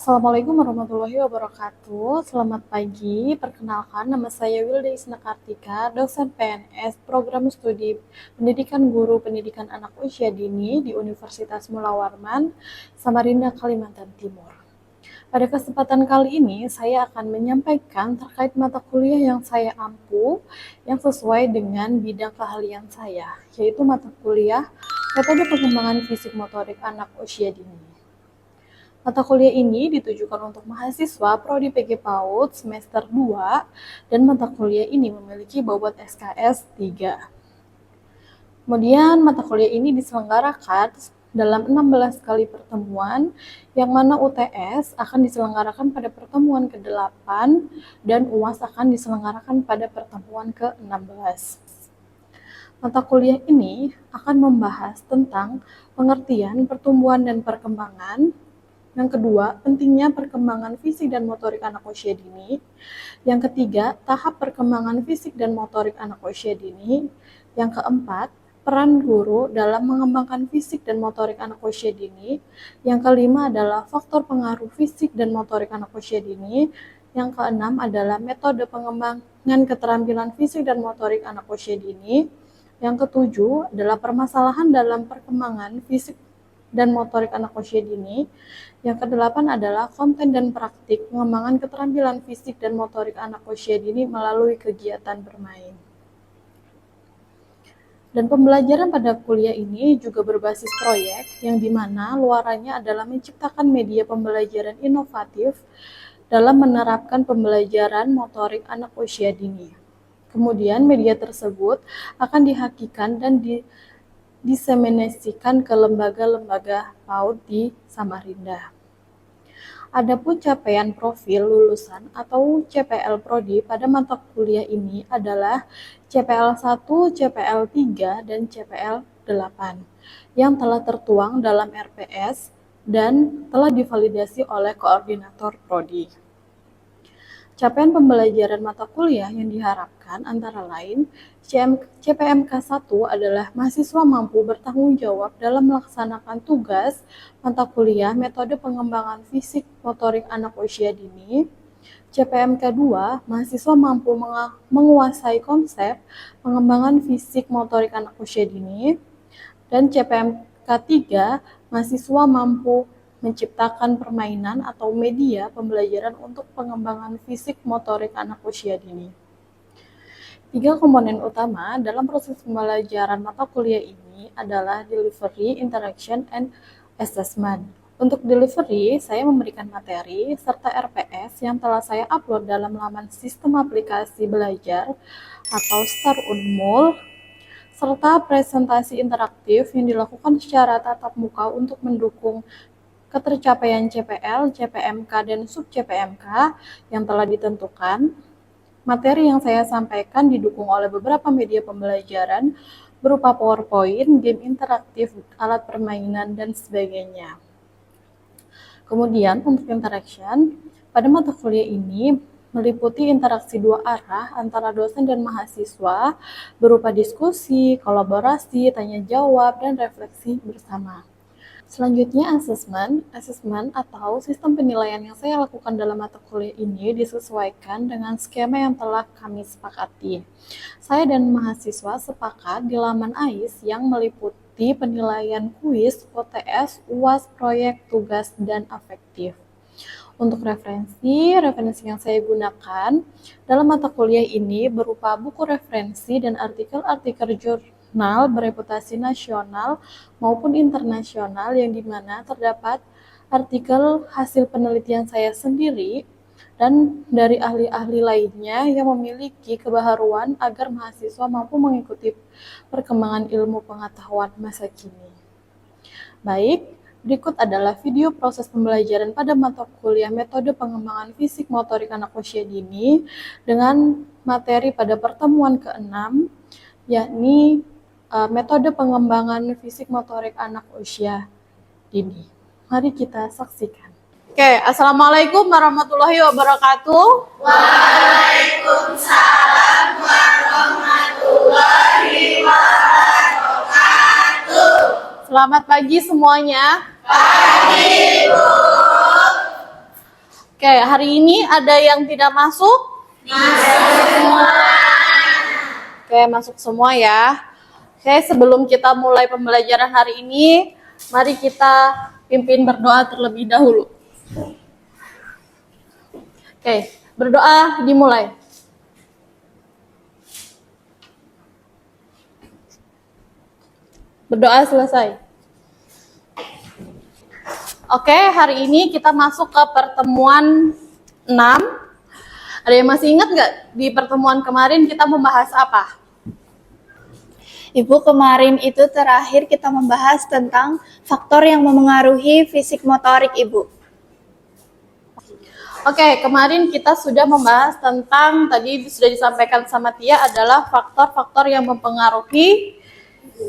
Assalamualaikum warahmatullahi wabarakatuh. Selamat pagi. Perkenalkan, nama saya Wilda Isna Kartika, dosen PNS Program Studi Pendidikan Guru Pendidikan Anak Usia Dini di Universitas Mula Warman, Samarinda, Kalimantan Timur. Pada kesempatan kali ini, saya akan menyampaikan terkait mata kuliah yang saya ampu yang sesuai dengan bidang keahlian saya, yaitu mata kuliah Metode Pengembangan Fisik Motorik Anak Usia Dini. Mata kuliah ini ditujukan untuk mahasiswa Prodi PG PAUD semester 2 dan mata kuliah ini memiliki bobot SKS 3. Kemudian mata kuliah ini diselenggarakan dalam 16 kali pertemuan, yang mana UTS akan diselenggarakan pada pertemuan ke-8 dan UAS akan diselenggarakan pada pertemuan ke-16. Mata kuliah ini akan membahas tentang pengertian, pertumbuhan, dan perkembangan. Yang kedua, pentingnya perkembangan fisik dan motorik anak usia dini. Yang ketiga, tahap perkembangan fisik dan motorik anak usia dini. Yang keempat, peran guru dalam mengembangkan fisik dan motorik anak usia dini. Yang kelima adalah faktor pengaruh fisik dan motorik anak usia dini. Yang keenam adalah metode pengembangan keterampilan fisik dan motorik anak usia dini. Yang ketujuh adalah permasalahan dalam perkembangan fisik dan motorik anak usia dini. Yang kedelapan adalah konten dan praktik pengembangan keterampilan fisik dan motorik anak usia dini melalui kegiatan bermain. Dan pembelajaran pada kuliah ini juga berbasis proyek, yang dimana luarannya adalah menciptakan media pembelajaran inovatif dalam menerapkan pembelajaran motorik anak usia dini. Kemudian media tersebut akan dihakikan dan diseminasikan ke lembaga-lembaga PAUD di Samarinda. Adapun capaian profil lulusan atau CPL Prodi pada mata kuliah ini adalah CPL 1, CPL 3, dan CPL 8 yang telah tertuang dalam RPS dan telah divalidasi oleh koordinator Prodi. Capaian pembelajaran mata kuliah yang diharapkan antara lain, CPMK 1 adalah mahasiswa mampu bertanggung jawab dalam melaksanakan tugas mata kuliah metode pengembangan fisik motorik anak usia dini. CPMK 2, mahasiswa mampu menguasai konsep pengembangan fisik motorik anak usia dini. Dan CPMK 3, mahasiswa mampu menciptakan permainan atau media pembelajaran untuk pengembangan fisik motorik anak usia dini. 3 komponen utama dalam proses pembelajaran mata kuliah ini adalah delivery, interaction, and assessment. Untuk delivery, saya memberikan materi serta RPS yang telah saya upload dalam laman sistem aplikasi belajar atau Start Unmul, serta presentasi interaktif yang dilakukan secara tatap muka untuk mendukung ketercapaian CPL, CPMK, dan sub-CPMK yang telah ditentukan. Materi yang saya sampaikan didukung oleh beberapa media pembelajaran berupa PowerPoint, game interaktif, alat permainan, dan sebagainya. Kemudian untuk interaction, pada mata kuliah ini meliputi interaksi dua arah antara dosen dan mahasiswa berupa diskusi, kolaborasi, tanya jawab, dan refleksi bersama. Selanjutnya asesmen atau sistem penilaian yang saya lakukan dalam mata kuliah ini disesuaikan dengan skema yang telah kami sepakati. Saya dan mahasiswa sepakat di laman AIS yang meliputi penilaian kuis, OTS, UAS, proyek, tugas, dan afektif. Untuk referensi yang saya gunakan dalam mata kuliah ini berupa buku referensi dan artikel-artikel jurnal bereputasi nasional maupun internasional, yang dimana terdapat artikel hasil penelitian saya sendiri dan dari ahli-ahli lainnya yang memiliki kebaharuan agar mahasiswa mampu mengikuti perkembangan ilmu pengetahuan masa kini. Baik, berikut adalah video proses pembelajaran pada mata kuliah metode pengembangan fisik motorik anak usia dini dengan materi pada pertemuan ke-6, yakni metode pengembangan fisik motorik anak usia dini. Mari kita saksikan. Oke, Assalamualaikum warahmatullahi wabarakatuh. Waalaikumsalam warahmatullahi wabarakatuh. Selamat pagi semuanya. Pagi, Bu. Oke, hari ini ada yang tidak masuk? Oke, masuk semua ya. Oke, sebelum kita mulai pembelajaran hari ini, mari kita pimpin berdoa terlebih dahulu. Oke, berdoa dimulai. Berdoa selesai. Oke, hari ini kita masuk ke pertemuan 6. Ada yang masih ingat nggak di pertemuan kemarin kita membahas apa? Ibu, kemarin itu terakhir kita membahas tentang faktor yang memengaruhi fisik motorik, Ibu. Oke, kemarin kita sudah membahas tentang, tadi sudah disampaikan sama Tia, adalah faktor-faktor yang mempengaruhi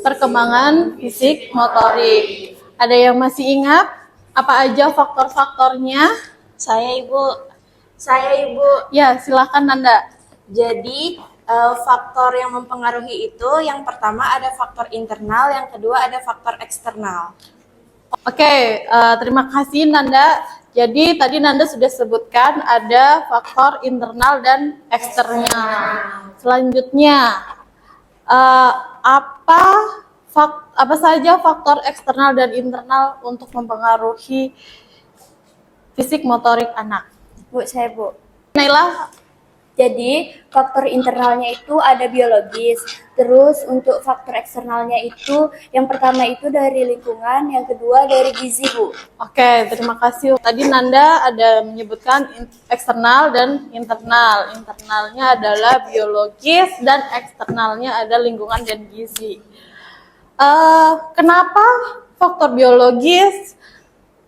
perkembangan fisik motorik. Ada yang masih ingat apa aja faktor-faktornya? Saya, Ibu. Ya, silakan Nanda. Jadi faktor yang mempengaruhi itu yang pertama ada faktor internal, yang kedua ada faktor eksternal. Oke, terima kasih Nanda. Jadi tadi Nanda sudah sebutkan ada faktor internal dan eksternal. Selanjutnya, apa saja faktor eksternal dan internal untuk mempengaruhi fisik motorik anak? Bu, saya, Bu. Naila. Jadi, faktor internalnya itu ada biologis. Terus untuk faktor eksternalnya itu, yang pertama itu dari lingkungan, yang kedua dari gizi, Bu. Oke, terima kasih. Tadi Nanda ada menyebutkan eksternal dan internal. Internalnya adalah biologis dan eksternalnya ada lingkungan dan gizi. Kenapa faktor biologis,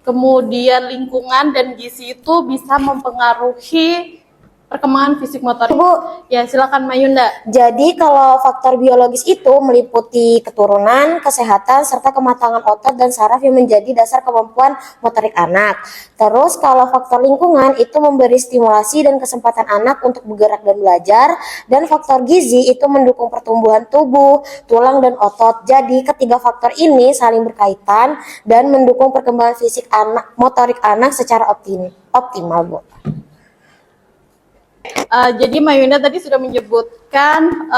kemudian lingkungan dan gizi itu bisa mempengaruhi perkembangan fisik motorik? Bu, Ya, silakan Mayunda. jadi kalau faktor biologis itu meliputi keturunan, kesehatan, serta kematangan otot dan saraf yang menjadi dasar kemampuan motorik anak. Terus kalau faktor lingkungan itu memberi stimulasi dan kesempatan anak untuk bergerak dan belajar. Dan faktor gizi itu mendukung pertumbuhan tubuh, tulang, dan otot. Jadi ketiga faktor ini saling berkaitan dan mendukung perkembangan fisik anak, motorik anak secara optimal, Bu. Jadi Mayunda tadi sudah menyebutkan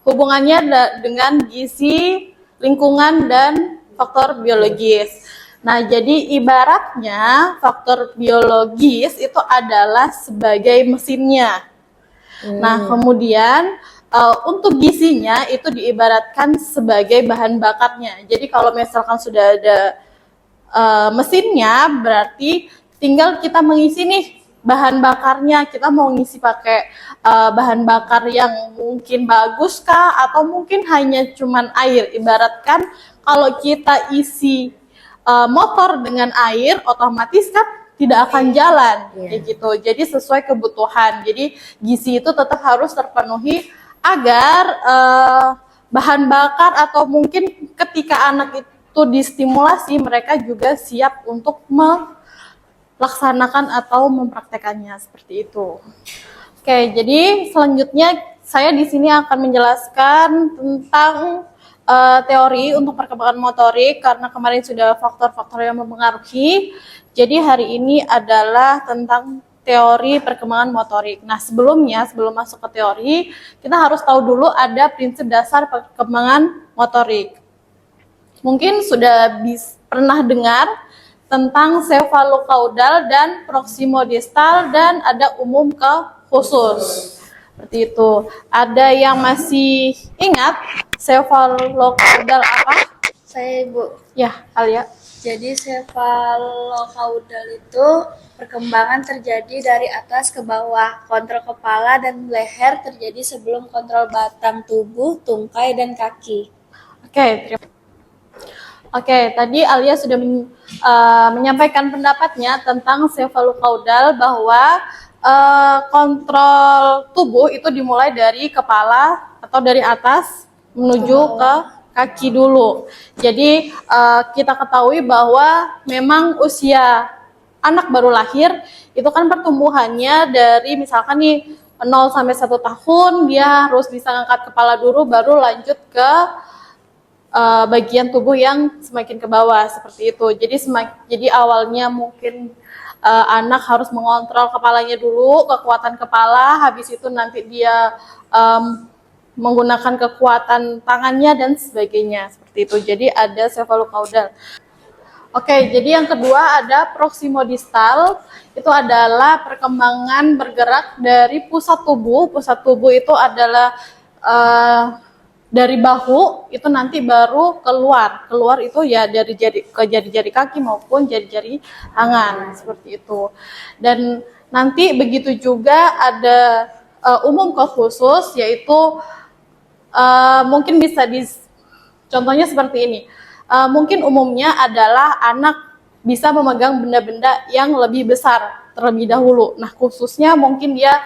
hubungannya dengan gizi, lingkungan, dan faktor biologis. Nah, jadi ibaratnya faktor biologis itu adalah sebagai mesinnya. Nah, kemudian untuk gizinya itu diibaratkan sebagai bahan bakarnya. Jadi kalau misalkan sudah ada mesinnya, berarti tinggal kita mengisi nih bahan bakarnya. Kita mau ngisi pakai bahan bakar yang mungkin bagus kah, atau mungkin hanya cuman air. Ibaratkan kalau kita isi motor dengan air, otomatis kan tidak akan jalan, kayak gitu. Jadi sesuai kebutuhan. Jadi gizi itu tetap harus terpenuhi agar bahan bakar, atau mungkin ketika anak itu distimulasi, mereka juga siap untuk melaksanakan atau mempraktekannya, seperti itu. Oke, jadi selanjutnya saya di sini akan menjelaskan tentang teori untuk perkembangan motorik, karena kemarin sudah faktor-faktor yang mempengaruhi. Jadi hari ini adalah tentang teori perkembangan motorik. Nah, sebelum masuk ke teori, kita harus tahu dulu ada prinsip dasar perkembangan motorik. Mungkin sudah pernah dengar tentang sefalokaudal dan proximodistal, dan ada umum ke khusus. Seperti itu. Ada yang masih ingat sefalokaudal apa? Saya, Bu. Ya, Alia. Jadi sefalokaudal itu perkembangan terjadi dari atas ke bawah. Kontrol kepala dan leher terjadi sebelum kontrol batang tubuh, tungkai, dan kaki. Oke, tadi Alia sudah menyampaikan pendapatnya tentang sefalokaudal, bahwa kontrol tubuh itu dimulai dari kepala atau dari atas menuju ke kaki dulu. Jadi kita ketahui bahwa memang usia anak baru lahir itu kan pertumbuhannya dari misalkan nih 0 sampai 1 tahun, dia harus bisa ngangkat kepala dulu, baru lanjut ke bagian tubuh yang semakin ke bawah, seperti itu. Jadi awalnya mungkin anak harus mengontrol kepalanya dulu, kekuatan kepala, habis itu nanti dia menggunakan kekuatan tangannya dan sebagainya, seperti itu. Jadi ada cephalocaudal. Oke, jadi yang kedua ada proximodistal. Itu adalah perkembangan bergerak dari pusat tubuh. Pusat tubuh itu adalah dari bahu, itu nanti baru keluar. Keluar itu ya dari jari-jari kaki maupun jari-jari tangan, seperti itu. Dan nanti begitu juga ada umum ke khusus, yaitu mungkin bisa contohnya seperti ini. Mungkin umumnya adalah anak bisa memegang benda-benda yang lebih besar terlebih dahulu. Nah, khususnya mungkin dia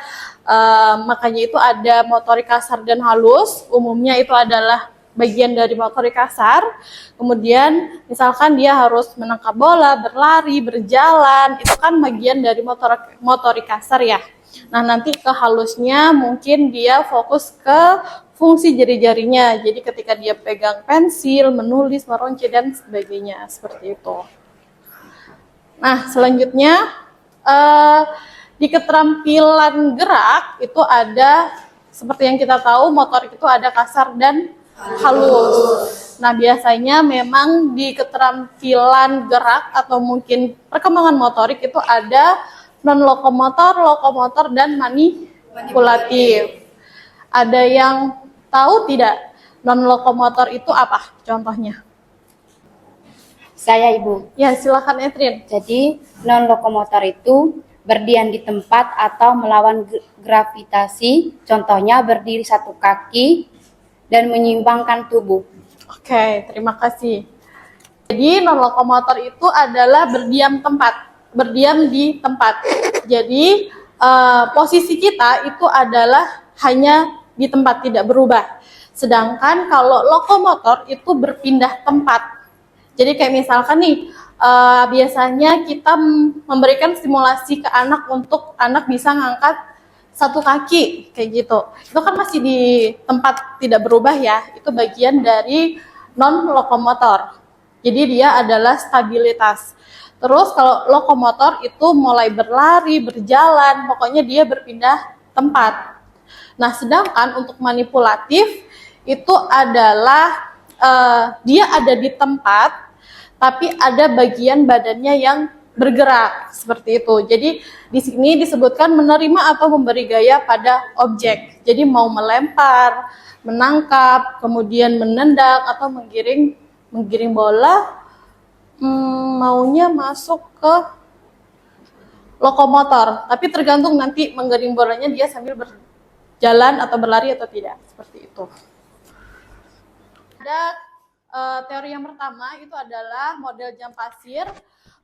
makanya itu ada motorik kasar dan halus. Umumnya itu adalah bagian dari motorik kasar. Kemudian misalkan dia harus menangkap bola, berlari, berjalan, itu kan bagian dari motorik kasar ya. Nah, nanti ke halusnya mungkin dia fokus ke fungsi jari-jarinya. Jadi ketika dia pegang pensil, menulis, meronce, dan sebagainya, seperti itu. Nah, selanjutnya di keterampilan gerak itu ada, seperti yang kita tahu, motorik itu ada kasar dan halus. Nah, biasanya memang di keterampilan gerak atau mungkin perkembangan motorik itu ada non-lokomotor, lokomotor, dan manipulatif. Ada yang tahu tidak non-lokomotor itu apa contohnya? Saya Ibu. Ya, silakan Etrin. Jadi non-lokomotor itu berdiam di tempat atau melawan gravitasi, contohnya berdiri satu kaki dan menyeimbangkan tubuh. Oke, terima kasih. Jadi non-lokomotor itu adalah berdiam di tempat. Jadi posisi kita itu adalah hanya di tempat, tidak berubah. Sedangkan kalau lokomotor itu berpindah tempat. Jadi kayak misalkan nih, biasanya kita memberikan stimulasi ke anak untuk anak bisa ngangkat satu kaki, kayak gitu. Itu kan masih di tempat, tidak berubah ya. Itu bagian dari non-lokomotor. Jadi dia adalah stabilitas. Terus kalau lokomotor itu mulai berlari, berjalan, pokoknya dia berpindah tempat. Nah, sedangkan untuk manipulatif itu adalah dia ada di tempat, tapi ada bagian badannya yang bergerak, seperti itu. Jadi di sini disebutkan menerima atau memberi gaya pada objek. Jadi mau melempar, menangkap, kemudian menendang atau menggiring bola, maunya masuk ke lokomotor. Tapi tergantung nanti menggiring bolanya dia sambil berjalan atau berlari atau tidak, seperti itu. Ada teori yang pertama itu adalah model jam pasir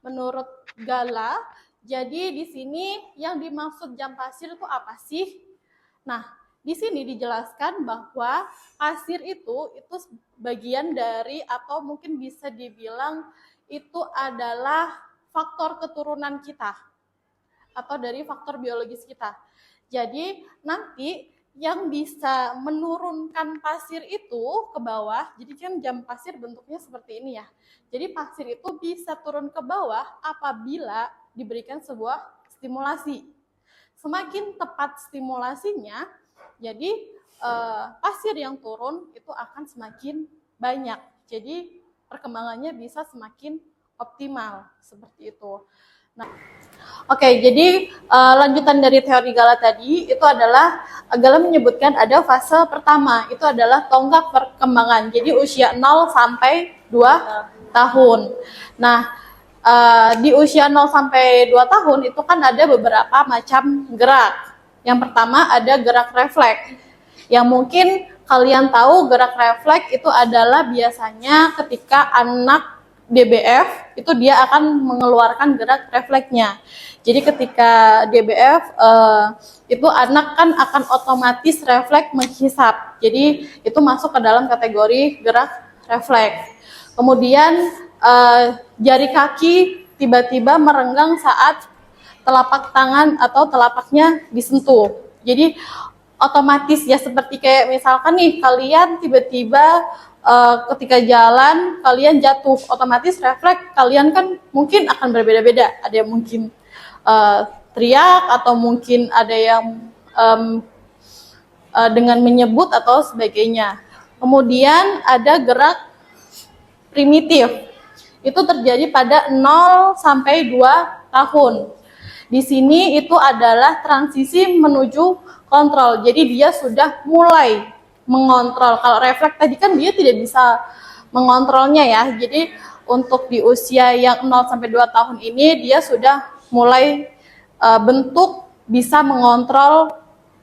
menurut Gala. Jadi di sini yang dimaksud jam pasir itu apa sih? Nah, di sini dijelaskan bahwa pasir itu bagian dari atau mungkin bisa dibilang itu adalah faktor keturunan kita atau dari faktor biologis kita. Jadi nanti yang bisa menurunkan pasir itu ke bawah, jadi kan jam pasir bentuknya seperti ini ya. Jadi pasir itu bisa turun ke bawah apabila diberikan sebuah stimulasi. Semakin tepat stimulasinya, jadi pasir yang turun itu akan semakin banyak. Jadi perkembangannya bisa semakin optimal, seperti itu. Nah, oke, jadi lanjutan dari teori Gala tadi itu adalah Gala menyebutkan ada fase pertama, itu adalah tonggak perkembangan. Jadi usia 0 sampai 2 tahun. Nah, di usia 0 sampai 2 tahun itu kan ada beberapa macam gerak. Yang pertama ada gerak refleks. Yang mungkin kalian tahu gerak refleks itu adalah biasanya ketika anak DBF itu dia akan mengeluarkan gerak refleksnya. Jadi ketika DBF itu anak kan akan otomatis refleks menghisap. Jadi itu masuk ke dalam kategori gerak refleks. Kemudian jari kaki tiba-tiba merenggang saat telapak tangan atau telapaknya disentuh. Jadi otomatis ya, seperti kayak misalkan nih kalian tiba-tiba ketika jalan kalian jatuh, otomatis refleks kalian kan mungkin akan berbeda-beda. Ada yang mungkin teriak atau mungkin ada yang dengan menyebut atau sebagainya. Kemudian ada gerak primitif. Itu terjadi pada 0 sampai 2 tahun. Di sini itu adalah transisi menuju kontrol. Jadi dia sudah mulai mengontrol. Kalau refleks tadi kan dia tidak bisa mengontrolnya ya. Jadi untuk di usia yang 0 sampai 2 tahun ini dia sudah mulai bentuk bisa mengontrol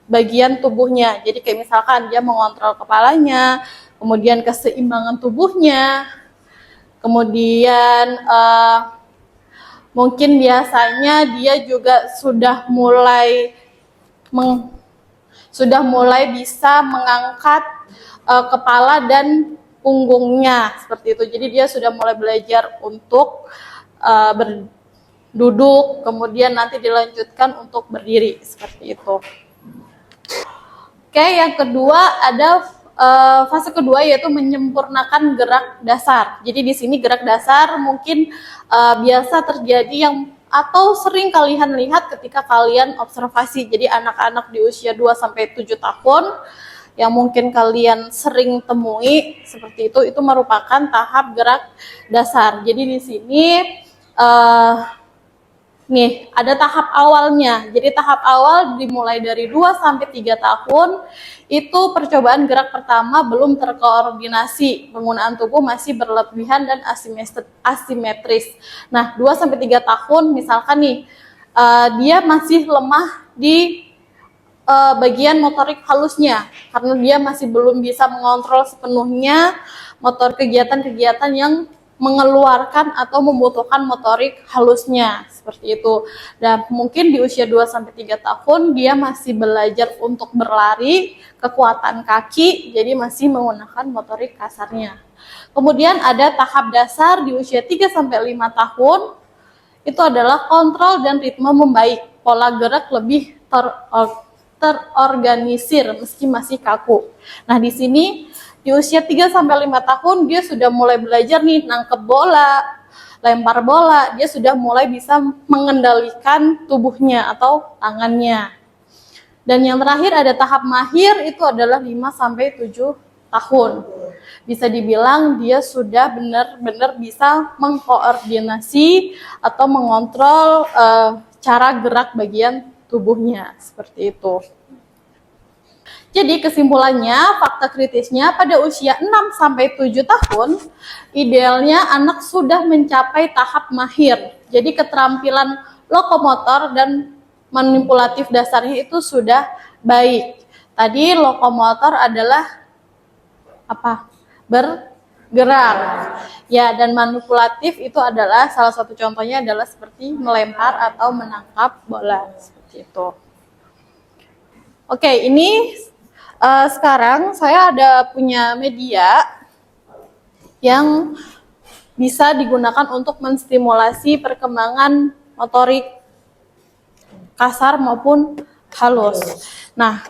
bagian tubuhnya. Jadi kayak misalkan dia mengontrol kepalanya, kemudian keseimbangan tubuhnya, kemudian mungkin biasanya dia juga sudah mulai bisa mengangkat kepala dan punggungnya seperti itu. Jadi dia sudah mulai belajar untuk berduduk, kemudian nanti dilanjutkan untuk berdiri seperti itu. Oke, yang kedua ada fase kedua yaitu menyempurnakan gerak dasar. Jadi di sini gerak dasar mungkin biasa terjadi atau sering kalian lihat ketika kalian observasi. Jadi anak-anak di usia 2 sampai 7 tahun yang mungkin kalian sering temui seperti itu merupakan tahap gerak dasar. Jadi di sini nih, ada tahap awalnya. Jadi tahap awal dimulai dari 2 sampai 3 tahun. Itu percobaan gerak pertama belum terkoordinasi. Penggunaan tubuh masih berlebihan dan asimetris. Nah, 2 sampai 3 tahun misalkan nih, dia masih lemah di bagian motorik halusnya karena dia masih belum bisa mengontrol sepenuhnya motor kegiatan-kegiatan yang mengeluarkan atau membutuhkan motorik halusnya seperti itu. Dan mungkin di usia 2 sampai 3 tahun dia masih belajar untuk berlari, kekuatan kaki, jadi masih menggunakan motorik kasarnya. Kemudian ada tahap dasar di usia 3 sampai 5 tahun. Itu adalah kontrol dan ritme membaik. Pola gerak lebih terorganisir meski masih kaku. Nah, di sini di usia 3 sampai 5 tahun dia sudah mulai belajar nih nangkep bola, lempar bola, dia sudah mulai bisa mengendalikan tubuhnya atau tangannya. Dan yang terakhir ada tahap mahir, itu adalah 5 sampai 7 tahun. Bisa dibilang dia sudah benar-benar bisa mengkoordinasi atau mengontrol cara gerak bagian tubuhnya seperti itu. Jadi kesimpulannya, fakta kritisnya pada usia 6 sampai 7 tahun, idealnya anak sudah mencapai tahap mahir. Jadi keterampilan lokomotor dan manipulatif dasarnya itu sudah baik. Tadi lokomotor adalah apa? Bergerak. Ya, dan manipulatif itu adalah salah satu contohnya adalah seperti melempar atau menangkap bola seperti itu. Oke, ini sekarang saya ada punya media yang bisa digunakan untuk menstimulasi perkembangan motorik kasar maupun halus. Nah,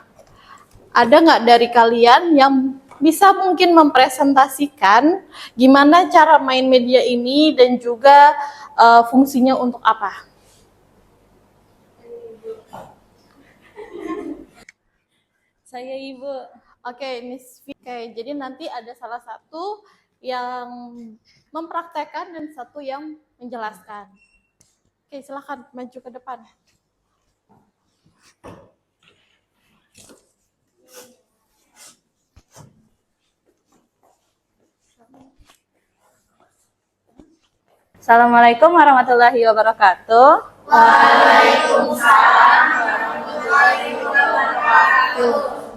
ada nggak dari kalian yang bisa mungkin mempresentasikan gimana cara main media ini dan juga fungsinya untuk apa? Saya Ibu. Oke, Miss V. Oke, jadi nanti ada salah satu yang mempraktekkan dan satu yang menjelaskan. Oke, silakan maju ke depan. Assalamualaikum warahmatullahi wabarakatuh.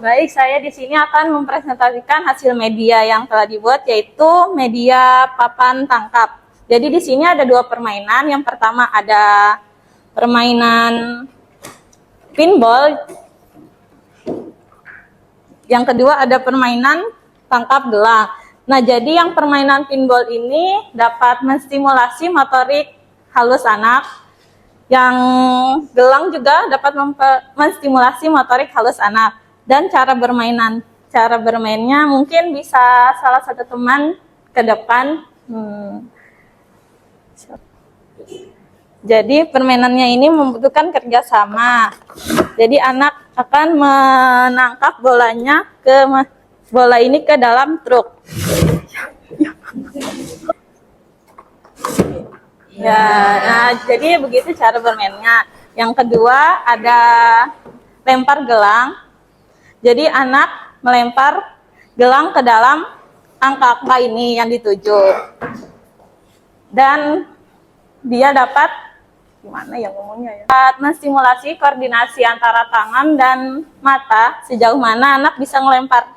Baik, saya di sini akan mempresentasikan hasil media yang telah dibuat, yaitu media papan tangkap. Jadi di sini ada 2 permainan. Yang pertama ada permainan pinball. Yang kedua ada permainan tangkap gelang. Nah, jadi yang permainan pinball ini dapat menstimulasi motorik halus anak. Yang gelang juga dapat menstimulasi motorik halus anak. Dan cara bermainnya mungkin bisa salah satu teman ke depan. Jadi permainannya ini membutuhkan kerjasama. Jadi anak akan menangkap bola ini ke dalam truk. Ya, nah, jadi begitu cara bermainnya. Yang kedua ada lempar gelang. Jadi anak melempar gelang ke dalam angka-angka ini yang dituju. Dan dia dapat gimana ya ngomongnya ya? Dapat menstimulasi koordinasi antara tangan dan mata sejauh mana anak bisa melemparnya.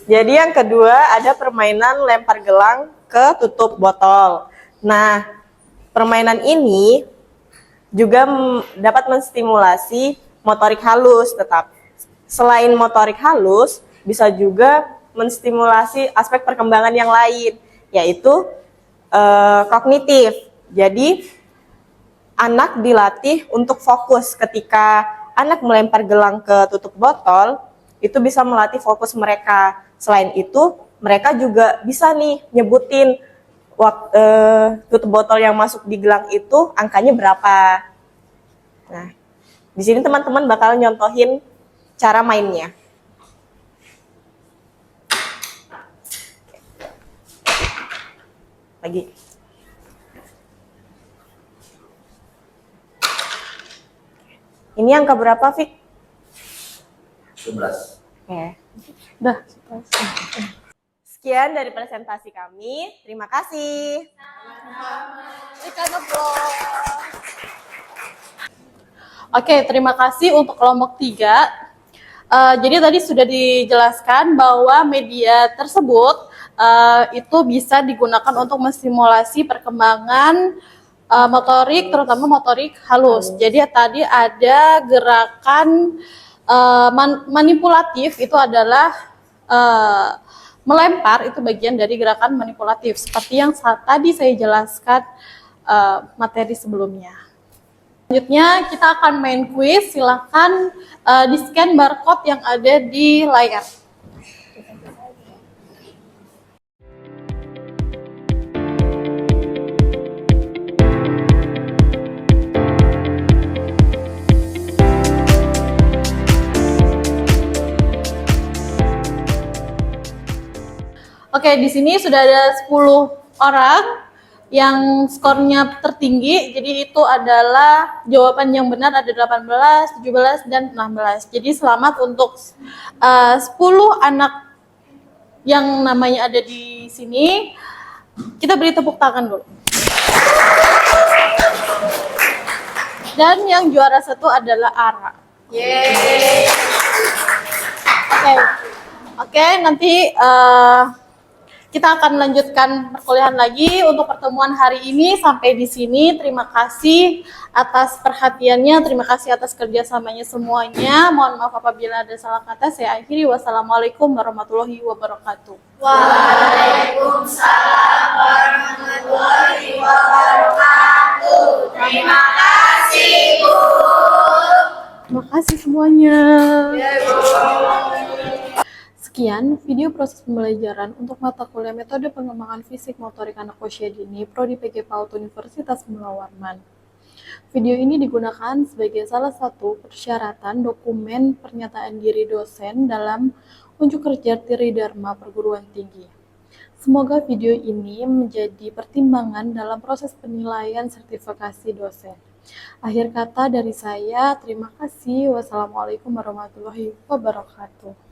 Jadi yang kedua ada permainan lempar gelang ke tutup botol. Nah, permainan ini juga dapat menstimulasi motorik halus tetap. Selain motorik halus, bisa juga menstimulasi aspek perkembangan yang lain, yaitu kognitif. Jadi, anak dilatih untuk fokus ketika anak melempar gelang ke tutup botol, itu bisa melatih fokus mereka. Selain itu, mereka juga bisa nih nyebutin tutup botol yang masuk di gelang itu angkanya berapa. Nah, di sini teman-teman bakal nyontohin cara mainnya. Lagi. Ini angka berapa, Fik? 11. Oke. Dah. Sekian dari presentasi kami. Terima kasih. Oke, terima kasih untuk kelompok 3. Jadi tadi sudah dijelaskan bahwa media tersebut itu bisa digunakan untuk menstimulasi perkembangan motorik, terutama motorik halus. Jadi tadi ada gerakan manipulatif, itu adalah melempar, itu bagian dari gerakan manipulatif. Seperti yang tadi saya jelaskan materi sebelumnya. Selanjutnya kita akan main quiz. Silahkan di-scan barcode yang ada di layar. Oke, di sini sudah ada 10 orang yang skornya tertinggi. Jadi itu adalah jawaban yang benar ada 18, 17, dan 16. Jadi selamat untuk 10 anak yang namanya ada di sini. Kita beri tepuk tangan dulu. Dan yang juara 1 adalah Ara. Yeay. Oke, nanti kita akan melanjutkan perkuliahan lagi. Untuk pertemuan hari ini sampai di sini. Terima kasih atas perhatiannya, terima kasih atas kerjasamanya semuanya. Mohon maaf apabila ada salah kata. Saya akhiri. Wassalamualaikum warahmatullahi wabarakatuh. Waalaikumsalam warahmatullahi wabarakatuh. Terima kasih, Bu. Terima kasih semuanya. Sekian video proses pembelajaran untuk mata kuliah metode pengembangan fisik motorik anak usia dini Prodi PG PAUD Universitas Munawarman. Video ini digunakan sebagai salah satu persyaratan dokumen pernyataan diri dosen dalam unjuk kerja Tridharma Perguruan Tinggi. Semoga video ini menjadi pertimbangan dalam proses penilaian sertifikasi dosen. Akhir kata dari saya, terima kasih. Wassalamualaikum warahmatullahi wabarakatuh.